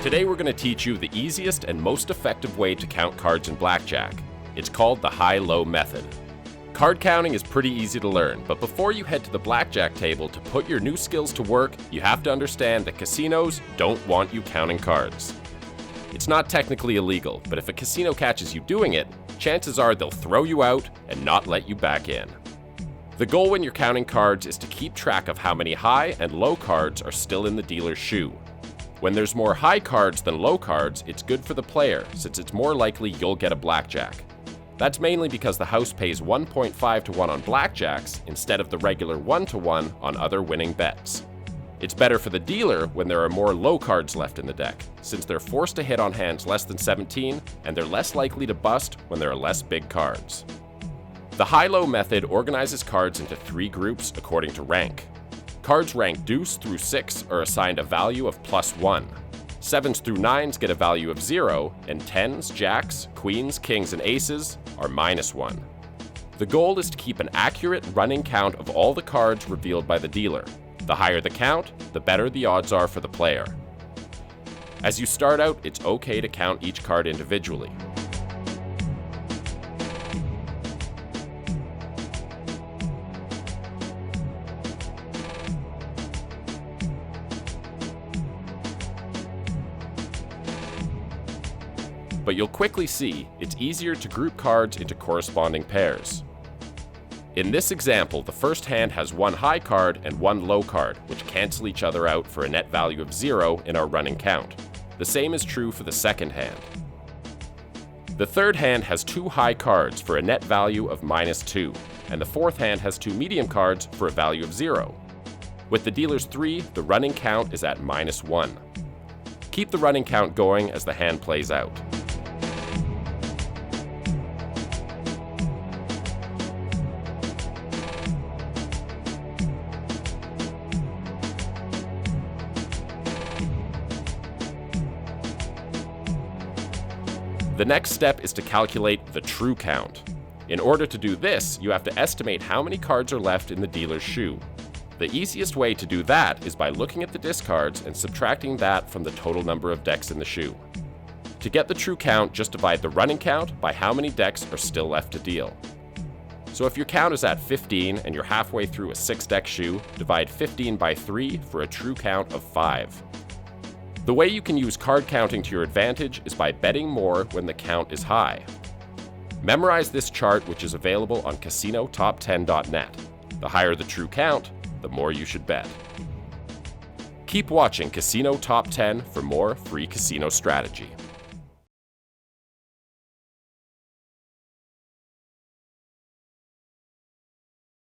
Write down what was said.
Today we're going to teach you the easiest and most effective way to count cards in Blackjack. It's called the high-low method. Card counting is pretty easy to learn, but before you head to the Blackjack table to put your new skills to work, you have to understand that casinos don't want you counting cards. It's not technically illegal, but if a casino catches you doing it, chances are they'll throw you out and not let you back in. The goal when you're counting cards is to keep track of how many high and low cards are still in the dealer's shoe. When there's more high cards than low cards, it's good for the player, since it's more likely you'll get a blackjack. That's mainly because the house pays 1.5 to 1 on blackjacks instead of the regular 1 to 1 on other winning bets. It's better for the dealer when there are more low cards left in the deck, since they're forced to hit on hands less than 17, and they're less likely to bust when there are less big cards. The high-low method organizes cards into 3 groups according to rank. Cards ranked deuce through 6 are assigned a value of +1. 7s through 9s get a value of 0, and 10s, jacks, queens, kings, and aces are -1. The goal is to keep an accurate running count of all the cards revealed by the dealer. The higher the count, the better the odds are for the player. As you start out, it's okay to count each card individually. But you'll quickly see it's easier to group cards into corresponding pairs. In this example, the first hand has 1 high card and 1 low card, which cancel each other out for a net value of 0 in our running count. The same is true for the second hand. The third hand has 2 high cards for a net value of -2, and the fourth hand has 2 medium cards for a value of 0. With the dealer's 3, the running count is at -1. Keep the running count going as the hand plays out. The next step is to calculate the true count. In order to do this, you have to estimate how many cards are left in the dealer's shoe. The easiest way to do that is by looking at the discards and subtracting that from the total number of decks in the shoe. To get the true count, just divide the running count by how many decks are still left to deal. So if your count is at 15 and you're halfway through a 6-deck shoe, divide 15 by 3 for a true count of 5. The way you can use card counting to your advantage is by betting more when the count is high. Memorize this chart, which is available on CasinoTop10.net. The higher the true count, the more you should bet. Keep watching Casino Top 10 for more free casino strategy.